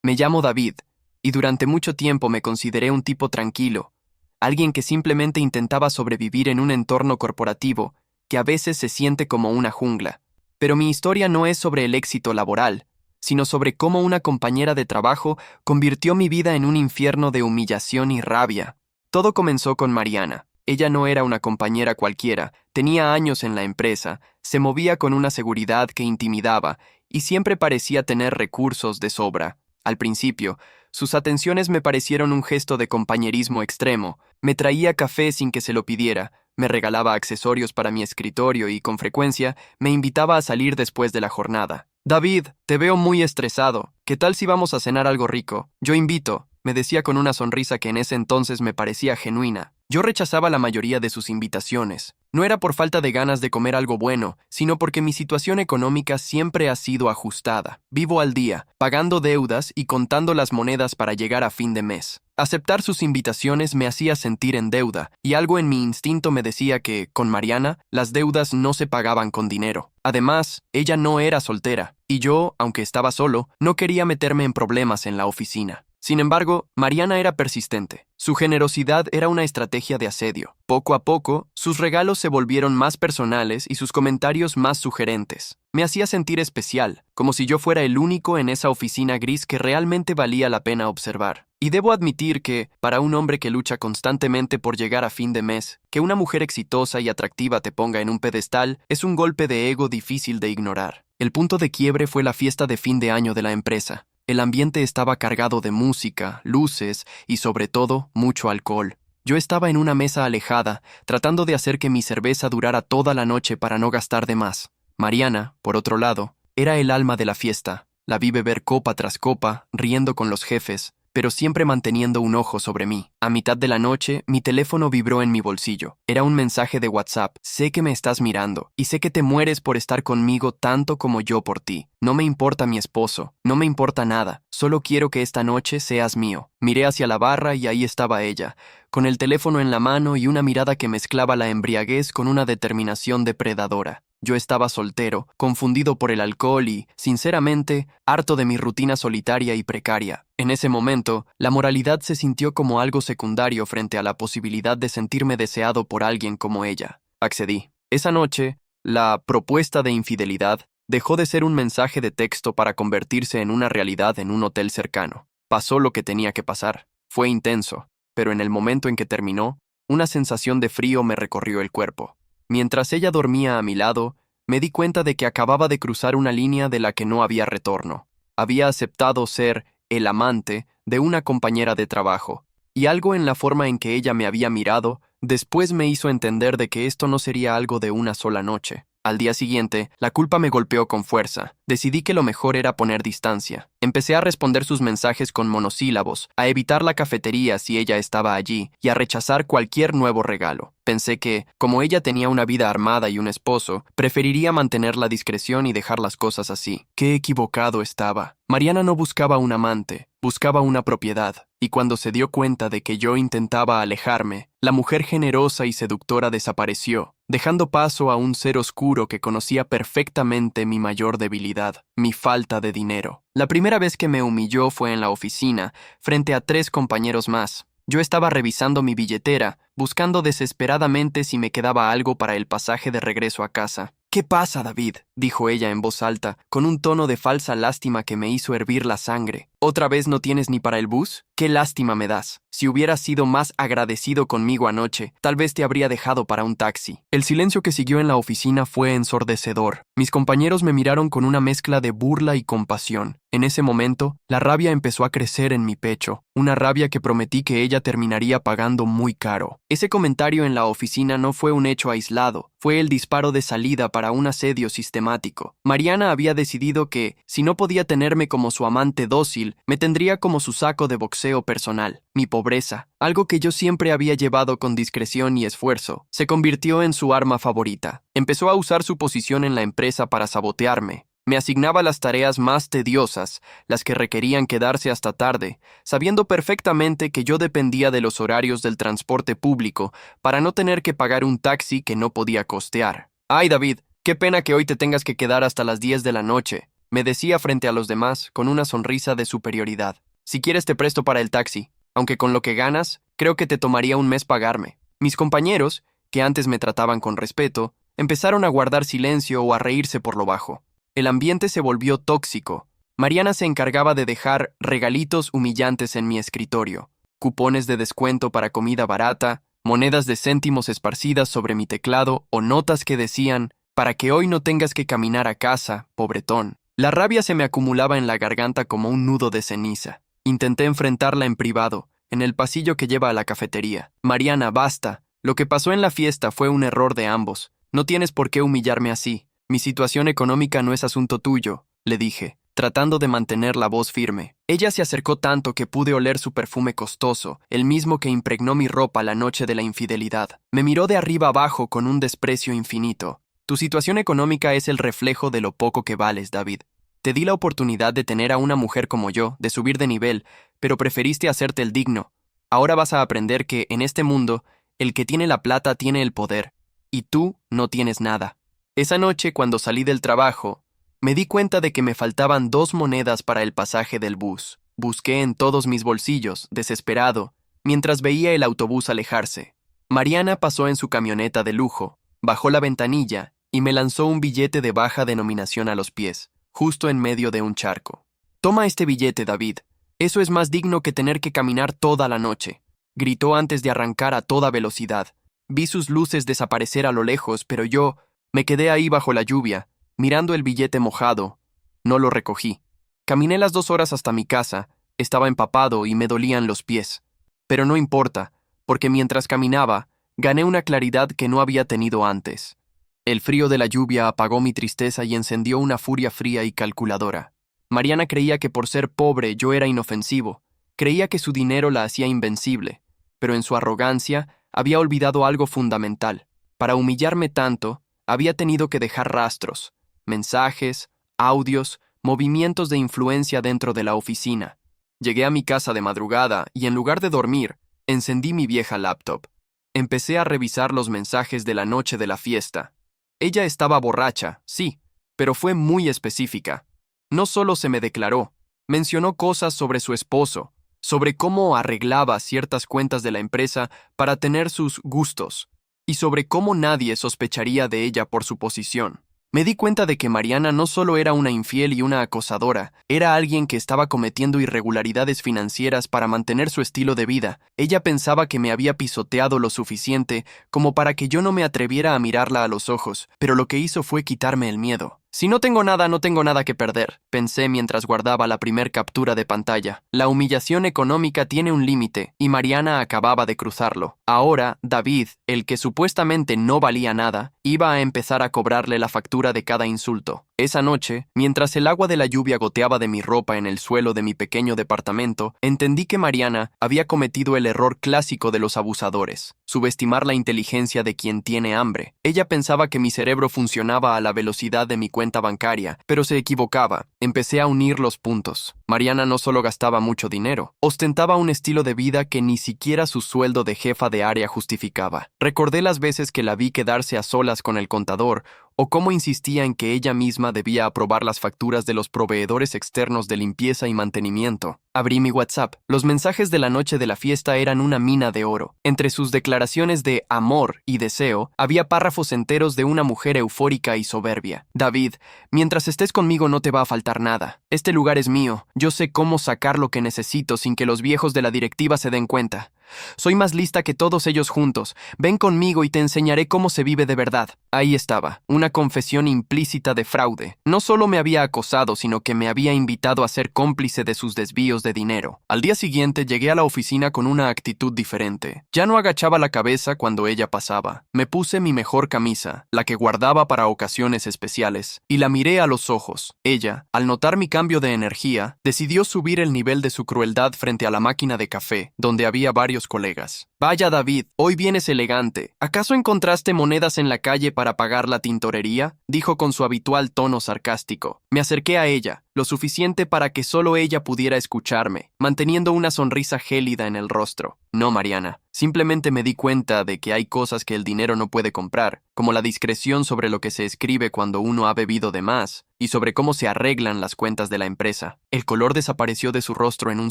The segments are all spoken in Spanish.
Me llamo David, y durante mucho tiempo me consideré un tipo tranquilo, alguien que simplemente intentaba sobrevivir en un entorno corporativo que a veces se siente como una jungla. Pero mi historia no es sobre el éxito laboral, sino sobre cómo una compañera de trabajo convirtió mi vida en un infierno de humillación y rabia. Todo comenzó con Mariana. Ella no era una compañera cualquiera, tenía años en la empresa, se movía con una seguridad que intimidaba y siempre parecía tener recursos de sobra. Al principio, sus atenciones me parecieron un gesto de compañerismo extremo. Me traía café sin que se lo pidiera, me regalaba accesorios para mi escritorio y, con frecuencia, me invitaba a salir después de la jornada. «David, te veo muy estresado. ¿Qué tal si vamos a cenar algo rico? Yo invito», me decía con una sonrisa que en ese entonces me parecía genuina. Yo rechazaba la mayoría de sus invitaciones. No era por falta de ganas de comer algo bueno, sino porque mi situación económica siempre ha sido ajustada. Vivo al día, pagando deudas y contando las monedas para llegar a fin de mes. Aceptar sus invitaciones me hacía sentir en deuda, y algo en mi instinto me decía que, con Mariana, las deudas no se pagaban con dinero. Además, ella no era soltera, y yo, aunque estaba solo, no quería meterme en problemas en la oficina. Sin embargo, Mariana era persistente. Su generosidad era una estrategia de asedio. Poco a poco, sus regalos se volvieron más personales y sus comentarios más sugerentes. Me hacía sentir especial, como si yo fuera el único en esa oficina gris que realmente valía la pena observar. Y debo admitir que, para un hombre que lucha constantemente por llegar a fin de mes, que una mujer exitosa y atractiva te ponga en un pedestal es un golpe de ego difícil de ignorar. El punto de quiebre fue la fiesta de fin de año de la empresa. El ambiente estaba cargado de música, luces y, sobre todo, mucho alcohol. Yo estaba en una mesa alejada, tratando de hacer que mi cerveza durara toda la noche para no gastar de más. Mariana, por otro lado, era el alma de la fiesta. La vi beber copa tras copa, riendo con los jefes, pero siempre manteniendo un ojo sobre mí. A mitad de la noche, mi teléfono vibró en mi bolsillo. Era un mensaje de WhatsApp. «Sé que me estás mirando, y sé que te mueres por estar conmigo tanto como yo por ti. No me importa mi esposo, no me importa nada. Solo quiero que esta noche seas mío». Miré hacia la barra y ahí estaba ella, con el teléfono en la mano y una mirada que mezclaba la embriaguez con una determinación depredadora. Yo estaba soltero, confundido por el alcohol y, sinceramente, harto de mi rutina solitaria y precaria. En ese momento, la moralidad se sintió como algo secundario frente a la posibilidad de sentirme deseado por alguien como ella. Accedí. Esa noche, la propuesta de infidelidad dejó de ser un mensaje de texto para convertirse en una realidad en un hotel cercano. Pasó lo que tenía que pasar. Fue intenso, pero en el momento en que terminó, una sensación de frío me recorrió el cuerpo. Mientras ella dormía a mi lado, me di cuenta de que acababa de cruzar una línea de la que no había retorno. Había aceptado ser el amante de una compañera de trabajo, y algo en la forma en que ella me había mirado después me hizo entender de que esto no sería algo de una sola noche. Al día siguiente, la culpa me golpeó con fuerza. Decidí que lo mejor era poner distancia. Empecé a responder sus mensajes con monosílabos, a evitar la cafetería si ella estaba allí y a rechazar cualquier nuevo regalo. Pensé que, como ella tenía una vida armada y un esposo, preferiría mantener la discreción y dejar las cosas así. Qué equivocado estaba. Mariana no buscaba un amante, buscaba una propiedad, y cuando se dio cuenta de que yo intentaba alejarme, la mujer generosa y seductora desapareció, dejando paso a un ser oscuro que conocía perfectamente mi mayor debilidad, mi falta de dinero. La primera vez que me humilló fue en la oficina, frente a 3 compañeros más. Yo estaba revisando mi billetera, buscando desesperadamente si me quedaba algo para el pasaje de regreso a casa. «¿Qué pasa, David?», dijo ella en voz alta, con un tono de falsa lástima que me hizo hervir la sangre. «¿Otra vez no tienes ni para el bus? ¡Qué lástima me das! Si hubieras sido más agradecido conmigo anoche, tal vez te habría dejado para un taxi». El silencio que siguió en la oficina fue ensordecedor. Mis compañeros me miraron con una mezcla de burla y compasión. En ese momento, la rabia empezó a crecer en mi pecho, una rabia que prometí que ella terminaría pagando muy caro. Ese comentario en la oficina no fue un hecho aislado, fue el disparo de salida para un asedio sistemático. Mariana había decidido que, si no podía tenerme como su amante dócil, me tendría como su saco de boxeo personal. Mi pobreza, algo que yo siempre había llevado con discreción y esfuerzo, se convirtió en su arma favorita. Empezó a usar su posición en la empresa para sabotearme. Me asignaba las tareas más tediosas, las que requerían quedarse hasta tarde, sabiendo perfectamente que yo dependía de los horarios del transporte público para no tener que pagar un taxi que no podía costear. «Ay, David, qué pena que hoy te tengas que quedar hasta las 10 de la noche», me decía frente a los demás con una sonrisa de superioridad. Si quieres te presto para el taxi, aunque con lo que ganas, creo que te tomaría un mes pagarme. Mis compañeros, que antes me trataban con respeto, empezaron a guardar silencio o a reírse por lo bajo. El ambiente se volvió tóxico. Mariana se encargaba de dejar regalitos humillantes en mi escritorio, cupones de descuento para comida barata, monedas de céntimos esparcidas sobre mi teclado o notas que decían, para que hoy no tengas que caminar a casa, pobretón. La rabia se me acumulaba en la garganta como un nudo de ceniza. Intenté enfrentarla en privado, en el pasillo que lleva a la cafetería. Mariana, basta. Lo que pasó en la fiesta fue un error de ambos. No tienes por qué humillarme así. Mi situación económica no es asunto tuyo, le dije, tratando de mantener la voz firme. Ella se acercó tanto que pude oler su perfume costoso, el mismo que impregnó mi ropa la noche de la infidelidad. Me miró de arriba abajo con un desprecio infinito. Tu situación económica es el reflejo de lo poco que vales, David. Te di la oportunidad de tener a una mujer como yo, de subir de nivel, pero preferiste hacerte el digno. Ahora vas a aprender que, en este mundo, el que tiene la plata tiene el poder, y tú no tienes nada. Esa noche, cuando salí del trabajo, me di cuenta de que me faltaban 2 monedas para el pasaje del bus. Busqué en todos mis bolsillos, desesperado, mientras veía el autobús alejarse. Mariana pasó en su camioneta de lujo, bajó la ventanilla y me lanzó un billete de baja denominación a los pies, justo en medio de un charco. Toma este billete, David. Eso es más digno que tener que caminar toda la noche. Gritó antes de arrancar a toda velocidad. Vi sus luces desaparecer a lo lejos, pero yo me quedé ahí bajo la lluvia, mirando el billete mojado. No lo recogí. Caminé las 2 horas hasta mi casa, estaba empapado y me dolían los pies. Pero no importa, porque mientras caminaba, gané una claridad que no había tenido antes. El frío de la lluvia apagó mi tristeza y encendió una furia fría y calculadora. Mariana creía que por ser pobre yo era inofensivo, creía que su dinero la hacía invencible, pero en su arrogancia había olvidado algo fundamental. Para humillarme tanto, había tenido que dejar rastros, mensajes, audios, movimientos de influencia dentro de la oficina. Llegué a mi casa de madrugada y en lugar de dormir, encendí mi vieja laptop. Empecé a revisar los mensajes de la noche de la fiesta. Ella estaba borracha, sí, pero fue muy específica. No solo se me declaró, mencionó cosas sobre su esposo, sobre cómo arreglaba ciertas cuentas de la empresa para tener sus gustos, y sobre cómo nadie sospecharía de ella por su posición. Me di cuenta de que Mariana no solo era una infiel y una acosadora, era alguien que estaba cometiendo irregularidades financieras para mantener su estilo de vida. Ella pensaba que me había pisoteado lo suficiente como para que yo no me atreviera a mirarla a los ojos, pero lo que hizo fue quitarme el miedo. Si no tengo nada, no tengo nada que perder, pensé mientras guardaba la primer captura de pantalla. La humillación económica tiene un límite, y Mariana acababa de cruzarlo. Ahora, David, el que supuestamente no valía nada, iba a empezar a cobrarle la factura de cada insulto. Esa noche, mientras el agua de la lluvia goteaba de mi ropa en el suelo de mi pequeño departamento, entendí que Mariana había cometido el error clásico de los abusadores: subestimar la inteligencia de quien tiene hambre. Ella pensaba que mi cerebro funcionaba a la velocidad de mi cuenta bancaria, pero se equivocaba. Empecé a unir los puntos. Mariana no solo gastaba mucho dinero, ostentaba un estilo de vida que ni siquiera su sueldo de jefa de área justificaba. Recordé las veces que la vi quedarse a solas con el contador, o cómo insistía en que ella misma debía aprobar las facturas de los proveedores externos de limpieza y mantenimiento. Abrí mi WhatsApp. Los mensajes de la noche de la fiesta eran una mina de oro. Entre sus declaraciones de amor y deseo, había párrafos enteros de una mujer eufórica y soberbia. David, mientras estés conmigo no te va a faltar nada. Este lugar es mío. Yo sé cómo sacar lo que necesito sin que los viejos de la directiva se den cuenta. Soy más lista que todos ellos juntos. Ven conmigo y te enseñaré cómo se vive de verdad. Ahí estaba, una confesión implícita de fraude. No solo me había acosado, sino que me había invitado a ser cómplice de sus desvíos de dinero. Al día siguiente llegué a la oficina con una actitud diferente. Ya no agachaba la cabeza cuando ella pasaba. Me puse mi mejor camisa, la que guardaba para ocasiones especiales, y la miré a los ojos. Ella, al notar mi cambio de energía, decidió subir el nivel de su crueldad frente a la máquina de café, donde había varios varios colegas. Vaya David, hoy vienes elegante. ¿Acaso encontraste monedas en la calle para pagar la tintorería? Dijo con su habitual tono sarcástico. Me acerqué a ella, lo suficiente para que solo ella pudiera escucharme, manteniendo una sonrisa gélida en el rostro. No, Mariana. Simplemente me di cuenta de que hay cosas que el dinero no puede comprar, como la discreción sobre lo que se escribe cuando uno ha bebido de más, y sobre cómo se arreglan las cuentas de la empresa. El color desapareció de su rostro en un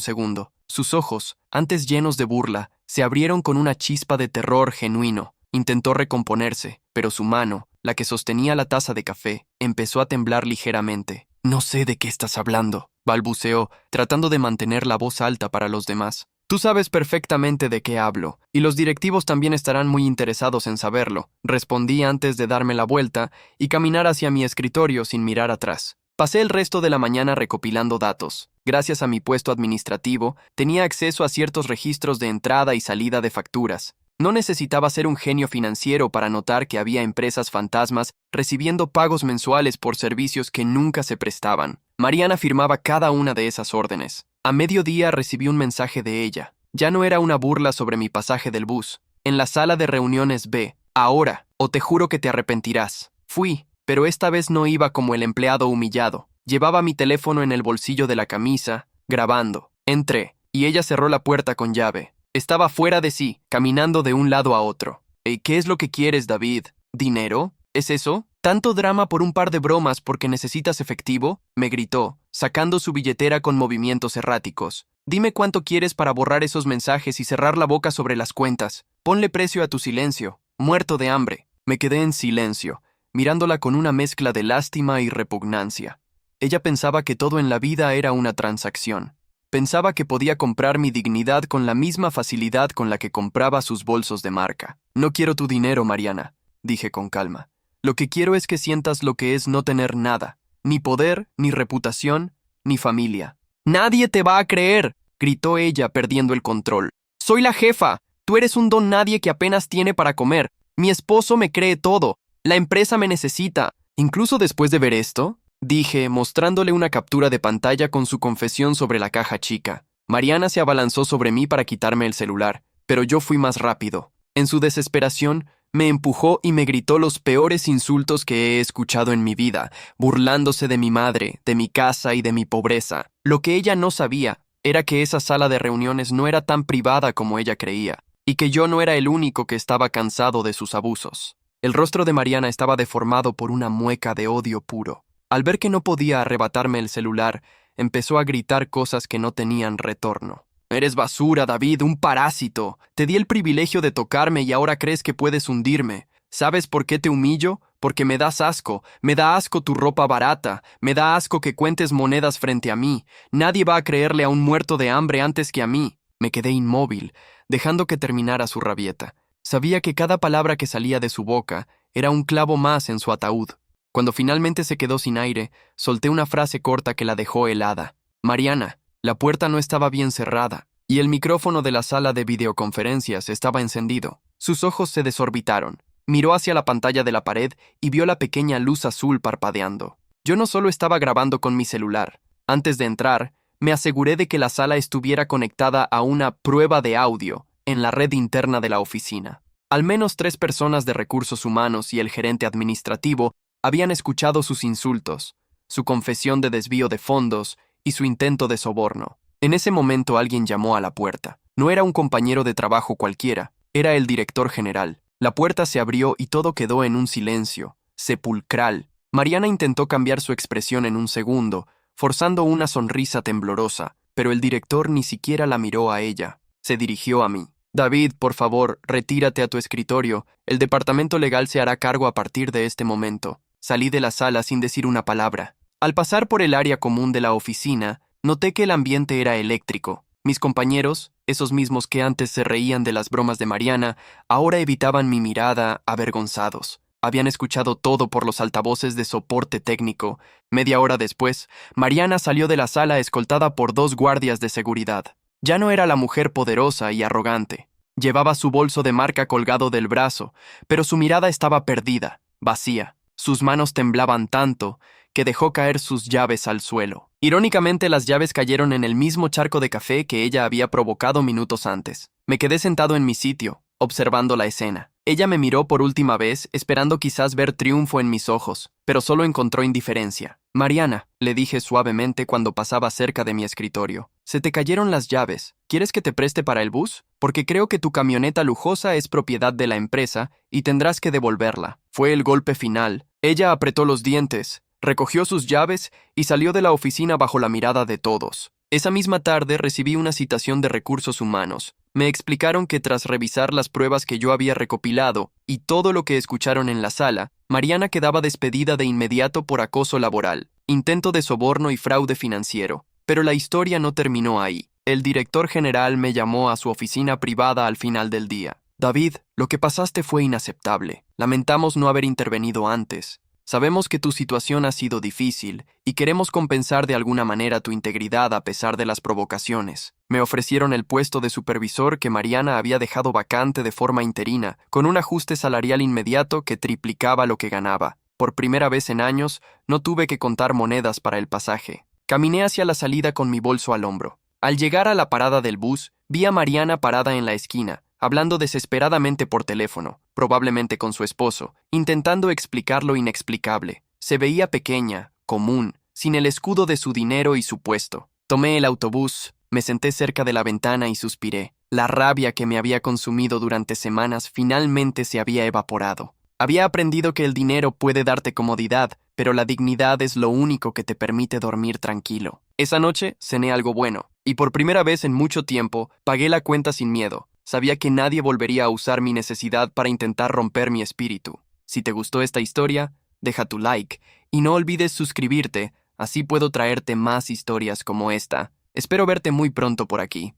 segundo. Sus ojos, antes llenos de burla, se abrieron con una chispa de terror genuino. Intentó recomponerse, pero su mano, la que sostenía la taza de café, empezó a temblar ligeramente. No sé de qué estás hablando, balbuceó, tratando de mantener la voz alta para los demás. Tú sabes perfectamente de qué hablo, y los directivos también estarán muy interesados en saberlo, respondí antes de darme la vuelta y caminar hacia mi escritorio sin mirar atrás. Pasé el resto de la mañana recopilando datos. Gracias a mi puesto administrativo, tenía acceso a ciertos registros de entrada y salida de facturas. No necesitaba ser un genio financiero para notar que había empresas fantasmas recibiendo pagos mensuales por servicios que nunca se prestaban. Mariana firmaba cada una de esas órdenes. A mediodía recibí un mensaje de ella. Ya no era una burla sobre mi pasaje del bus. En la sala de reuniones B. Ahora, o te juro que te arrepentirás. Fui, pero esta vez no iba como el empleado humillado. Llevaba mi teléfono en el bolsillo de la camisa, grabando. Entré, y ella cerró la puerta con llave. Estaba fuera de sí, caminando de un lado a otro. ¿Qué es lo que quieres, David? ¿Dinero? ¿Es eso? ¿Tanto drama por un par de bromas porque necesitas efectivo? Me gritó, sacando su billetera con movimientos erráticos. Dime cuánto quieres para borrar esos mensajes y cerrar la boca sobre las cuentas. Ponle precio a tu silencio. Muerto de hambre. Me quedé en silencio, mirándola con una mezcla de lástima y repugnancia. Ella pensaba que todo en la vida era una transacción. Pensaba que podía comprar mi dignidad con la misma facilidad con la que compraba sus bolsos de marca. No quiero tu dinero, Mariana, dije con calma. Lo que quiero es que sientas lo que es no tener nada, ni poder, ni reputación, ni familia. ¡Nadie te va a creer!, gritó ella perdiendo el control. Soy la jefa. Tú eres un don nadie que apenas tiene para comer. Mi esposo me cree todo. La empresa me necesita. Incluso después de ver esto, dije, mostrándole una captura de pantalla con su confesión sobre la caja chica. Mariana se abalanzó sobre mí para quitarme el celular, pero yo fui más rápido. En su desesperación, me empujó y me gritó los peores insultos que he escuchado en mi vida, burlándose de mi madre, de mi casa y de mi pobreza. Lo que ella no sabía era que esa sala de reuniones no era tan privada como ella creía, y que yo no era el único que estaba cansado de sus abusos. El rostro de Mariana estaba deformado por una mueca de odio puro. Al ver que no podía arrebatarme el celular, empezó a gritar cosas que no tenían retorno. «Eres basura, David, un parásito. Te di el privilegio de tocarme y ahora crees que puedes hundirme. ¿Sabes por qué te humillo? Porque me das asco. Me da asco tu ropa barata. Me da asco que cuentes monedas frente a mí. Nadie va a creerle a un muerto de hambre antes que a mí». Me quedé inmóvil, dejando que terminara su rabieta. Sabía que cada palabra que salía de su boca era un clavo más en su ataúd. Cuando finalmente se quedó sin aire, solté una frase corta que la dejó helada. «Mariana». La puerta no estaba bien cerrada, y el micrófono de la sala de videoconferencias estaba encendido. Sus ojos se desorbitaron. Miró hacia la pantalla de la pared y vio la pequeña luz azul parpadeando. Yo no solo estaba grabando con mi celular. Antes de entrar, me aseguré de que la sala estuviera conectada a una prueba de audio en la red interna de la oficina. Al menos 3 personas de recursos humanos y el gerente administrativo habían escuchado sus insultos, su confesión de desvío de fondos y su intento de soborno. En ese momento alguien llamó a la puerta. No era un compañero de trabajo cualquiera, era el director general. La puerta se abrió y todo quedó en un silencio sepulcral. Mariana intentó cambiar su expresión en un segundo, forzando una sonrisa temblorosa, pero el director ni siquiera la miró a ella. Se dirigió a mí. «David, por favor, retírate a tu escritorio. El departamento legal se hará cargo a partir de este momento». Salí de la sala sin decir una palabra. Al pasar por el área común de la oficina, noté que el ambiente era eléctrico. Mis compañeros, esos mismos que antes se reían de las bromas de Mariana, ahora evitaban mi mirada, avergonzados. Habían escuchado todo por los altavoces de soporte técnico. Media hora después, Mariana salió de la sala escoltada por 2 guardias de seguridad. Ya no era la mujer poderosa y arrogante. Llevaba su bolso de marca colgado del brazo, pero su mirada estaba perdida, vacía. Sus manos temblaban tanto que dejó caer sus llaves al suelo. Irónicamente, las llaves cayeron en el mismo charco de café que ella había provocado minutos antes. Me quedé sentado en mi sitio, observando la escena. Ella me miró por última vez, esperando quizás ver triunfo en mis ojos, pero solo encontró indiferencia. «Mariana», le dije suavemente cuando pasaba cerca de mi escritorio, «se te cayeron las llaves. ¿Quieres que te preste para el bus? Porque creo que tu camioneta lujosa es propiedad de la empresa y tendrás que devolverla». Fue el golpe final. Ella apretó los dientes, recogió sus llaves y salió de la oficina bajo la mirada de todos. Esa misma tarde recibí una citación de recursos humanos. Me explicaron que tras revisar las pruebas que yo había recopilado y todo lo que escucharon en la sala, Mariana quedaba despedida de inmediato por acoso laboral, intento de soborno y fraude financiero. Pero la historia no terminó ahí. El director general me llamó a su oficina privada al final del día. «David, lo que pasaste fue inaceptable. Lamentamos no haber intervenido antes. Sabemos que tu situación ha sido difícil y queremos compensar de alguna manera tu integridad a pesar de las provocaciones». Me ofrecieron el puesto de supervisor que Mariana había dejado vacante de forma interina, con un ajuste salarial inmediato que triplicaba lo que ganaba. Por primera vez en años, no tuve que contar monedas para el pasaje. Caminé hacia la salida con mi bolso al hombro. Al llegar a la parada del bus, vi a Mariana parada en la esquina, hablando desesperadamente por teléfono, probablemente con su esposo, intentando explicar lo inexplicable. Se veía pequeña, común, sin el escudo de su dinero y su puesto. Tomé el autobús, me senté cerca de la ventana y suspiré. La rabia que me había consumido durante semanas finalmente se había evaporado. Había aprendido que el dinero puede darte comodidad, pero la dignidad es lo único que te permite dormir tranquilo. Esa noche cené algo bueno, y por primera vez en mucho tiempo pagué la cuenta sin miedo. Sabía que nadie volvería a usar mi necesidad para intentar romper mi espíritu. Si te gustó esta historia, deja tu like y no olvides suscribirte, así puedo traerte más historias como esta. Espero verte muy pronto por aquí.